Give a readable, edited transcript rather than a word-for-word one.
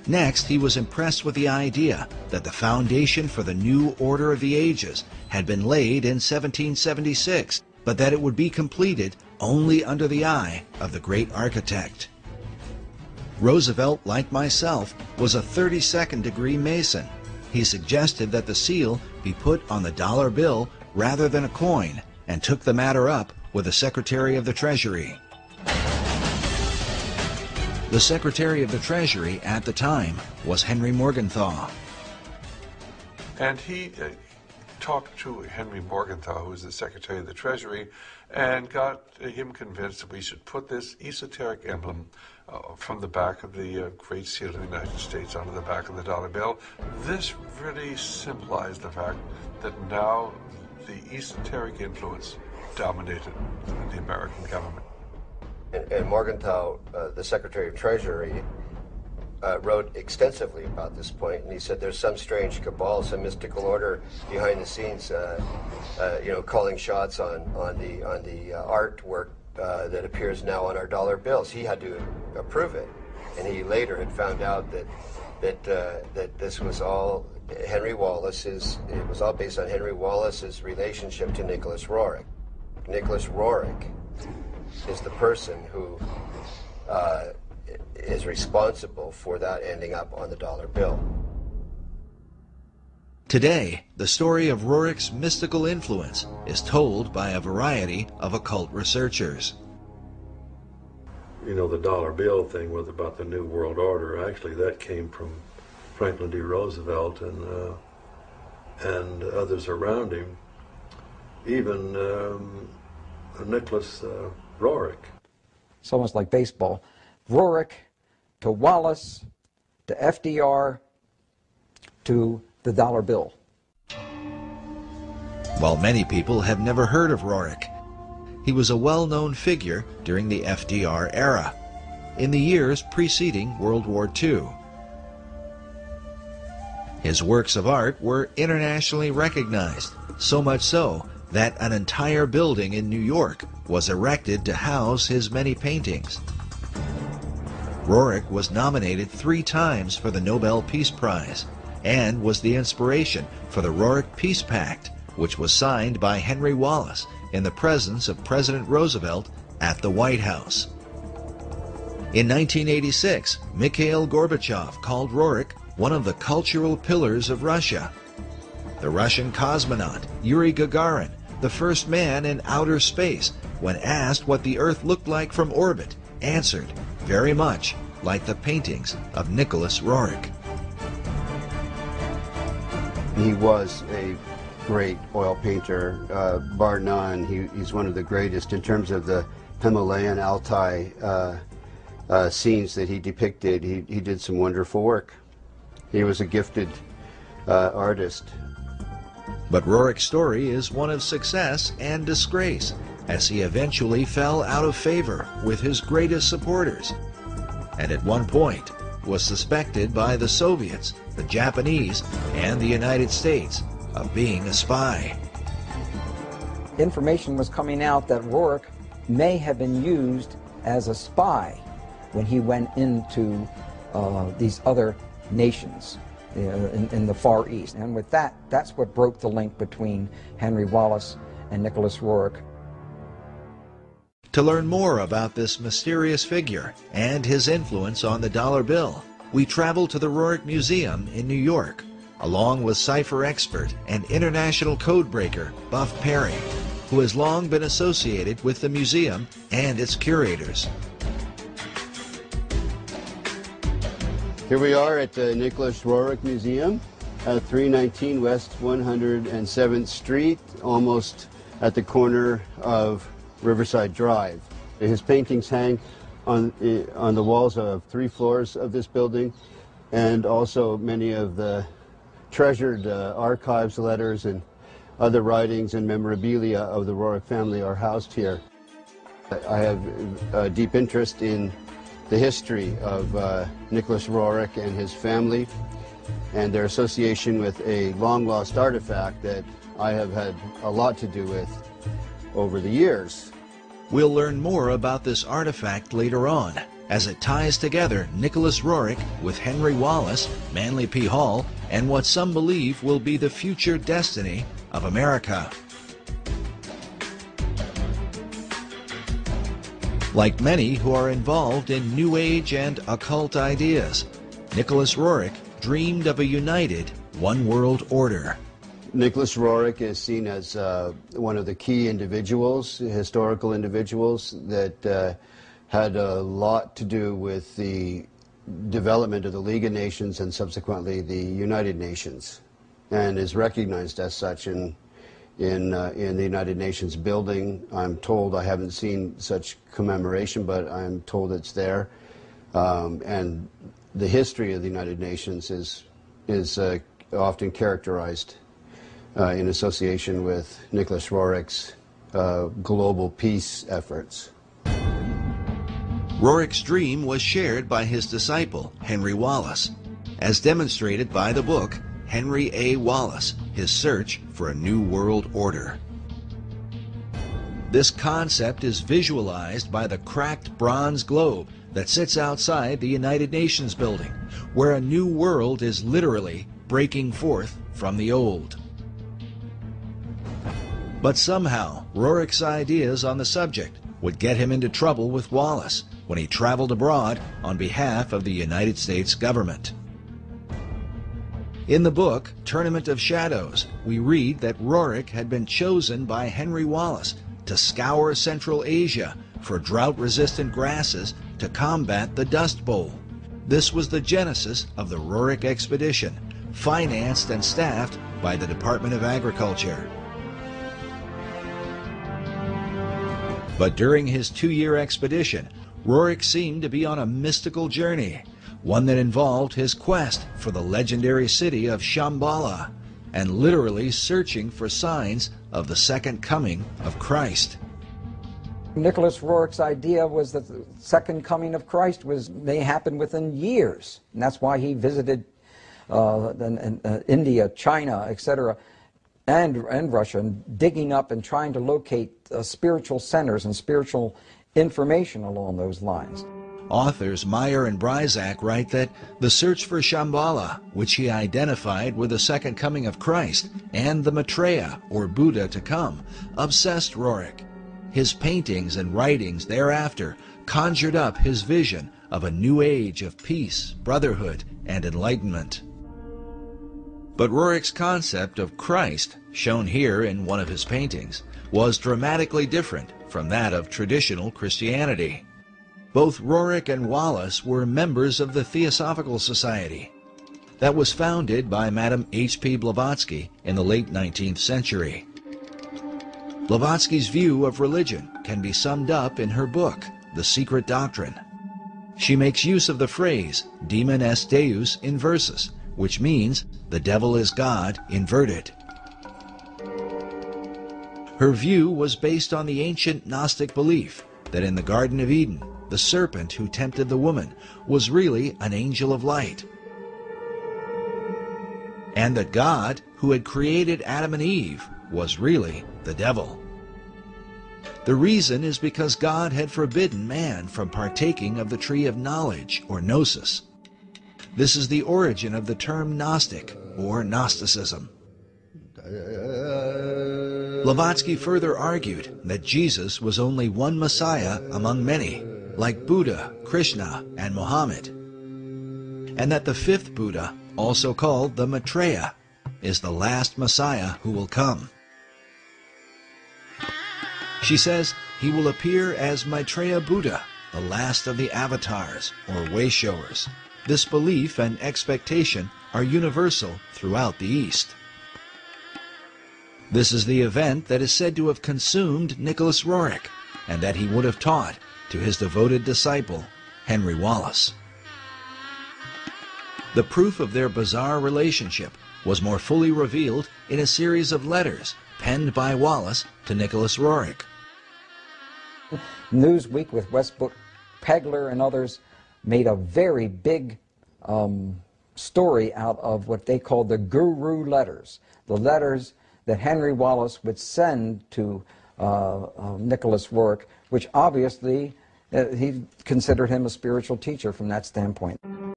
Next, he was impressed with the idea that the foundation for the new order of the ages had been laid in 1776, but that it would be completed only under the eye of the great architect. Roosevelt, like myself, was a 32nd degree Mason. He suggested that the seal be put on the dollar bill rather than a coin, and took the matter up with the Secretary of the Treasury. The Secretary of the Treasury at the time was Henry Morgenthau. And he talked to Henry Morgenthau, who was the Secretary of the Treasury, and got him convinced that we should put this esoteric emblem from the back of the Great Seal of the United States onto the back of the dollar bill. This really symbolized the fact that now the esoteric influence dominated the American government. And Morgenthau, the Secretary of Treasury, wrote extensively about this point, and he said there's some strange cabal, some mystical order behind the scenes, calling shots on the artwork that appears now on our dollar bills. He had to approve it, and he later had found out that this was all Henry Wallace's. It was all based on Henry Wallace's relationship to Nicholas Roerich. Nicholas Roerich is the person who is responsible for that ending up on the dollar bill. Today, the story of Roerich's mystical influence is told by a variety of occult researchers. You know, the dollar bill thing was about the New World Order. Actually, that came from Franklin D. Roosevelt and others around him, even Nicholas Roerich. It's almost like baseball. Roerich to Wallace to FDR to the dollar bill. While many people have never heard of Roerich, he was a well-known figure during the FDR era, in the years preceding World War II. His works of art were internationally recognized, so much so that an entire building in New York was erected to house his many paintings. Roerich was nominated 3 times for the Nobel Peace Prize and was the inspiration for the Roerich Peace Pact, which was signed by Henry Wallace in the presence of President Roosevelt at the White House. In 1986, Mikhail Gorbachev called Roerich one of the cultural pillars of Russia. The Russian cosmonaut Yuri Gagarin, the first man in outer space, when asked what the Earth looked like from orbit, answered, very much like the paintings of Nicholas Roerich. He was a great oil painter, bar none. He's one of the greatest in terms of the Himalayan Altai scenes that he depicted. He did some wonderful work. He was a gifted artist. But Roerich's story is one of success and disgrace, as he eventually fell out of favor with his greatest supporters, and at one point was suspected by the Soviets, the Japanese, and the United States of being a spy. Information was coming out that Roerich may have been used as a spy when he went into these other nations in the Far East. And with that, that's what broke the link between Henry Wallace and Nicholas Roerich. To learn more about this mysterious figure and his influence on the dollar bill, we travel to the Roerich Museum in New York, along with cipher expert and international codebreaker Buff Perry, who has long been associated with the museum and its curators. Here we are at the Nicholas Roerich Museum at 319 West 107th Street, almost at the corner of Riverside Drive. His paintings hang on the walls of 3 floors of this building, and also many of the treasured archives, letters, and other writings and memorabilia of the Roerich family are housed here. I have a deep interest in the history of Nicholas Roerich and his family, and their association with a long-lost artifact that I have had a lot to do with over the years. We'll learn more about this artifact later on, as it ties together Nicholas Roerich with Henry Wallace, Manly P. Hall, and what some believe will be the future destiny of America. Like many who are involved in New Age and occult ideas, Nicholas Roerich dreamed of a united one world order. Nicholas Roerich is seen as one of the key individuals, historical individuals, that had a lot to do with the development of the League of Nations and subsequently the United Nations, and is recognized as such in the United Nations building. I'm told, I haven't seen such commemoration, but I'm told it's there. And the history of the United Nations is often characterized in association with Nicholas Roerich's global peace efforts. Roerich's dream was shared by his disciple, Henry Wallace, as demonstrated by the book Henry A. Wallace, His Search for a New World Order. This concept is visualized by the cracked bronze globe that sits outside the United Nations building, where a new world is literally breaking forth from the old. But somehow, Roerich's ideas on the subject would get him into trouble with Wallace when he traveled abroad on behalf of the United States government. In the book, Tournament of Shadows, we read that Roerich had been chosen by Henry Wallace to scour Central Asia for drought-resistant grasses to combat the Dust Bowl. This was the genesis of the Roerich expedition, financed and staffed by the Department of Agriculture. But during his 2-year expedition, Roerich seemed to be on a mystical journey, one that involved his quest for the legendary city of Shambhala, and literally searching for signs of the second coming of Christ. Nicholas Roerich's idea was that the second coming of Christ may happen within years, and that's why he visited India, China, etc., and Russia, and digging up and trying to locate spiritual centers and spiritual information along those lines. Authors Meyer and Bryzak write that the search for Shambhala, which he identified with the second coming of Christ and the Maitreya, or Buddha to come, obsessed Roerich. His paintings and writings thereafter conjured up his vision of a new age of peace, brotherhood, and enlightenment. But Roerich's concept of Christ, shown here in one of his paintings, was dramatically different from that of traditional Christianity. Both Roerich and Wallace were members of the Theosophical Society that was founded by Madame H.P. Blavatsky in the late 19th century. Blavatsky's view of religion can be summed up in her book, The Secret Doctrine. She makes use of the phrase, Demon est Deus inversus, which means the devil is God inverted. Her view was based on the ancient Gnostic belief that in the Garden of Eden, the serpent who tempted the woman was really an angel of light, and that God, who had created Adam and Eve, was really the devil. The reason is because God had forbidden man from partaking of the tree of knowledge, or gnosis. This is the origin of the term Gnostic, or Gnosticism. Blavatsky further argued that Jesus was only one Messiah among many, like Buddha, Krishna, and Muhammad, and that the fifth Buddha, also called the Maitreya, is the last Messiah who will come. She says he will appear as Maitreya Buddha, the last of the avatars, or way-showers. This belief and expectation are universal throughout the East. This is the event that is said to have consumed Nicholas Roerich, and that he would have taught to his devoted disciple, Henry Wallace. The proof of their bizarre relationship was more fully revealed in a series of letters penned by Wallace to Nicholas Roerich. Newsweek with Westbrook Pegler and others made a very big story out of what they called the Guru letters, the letters that Henry Wallace would send to Nicholas Roerich, which obviously he considered him a spiritual teacher from that standpoint.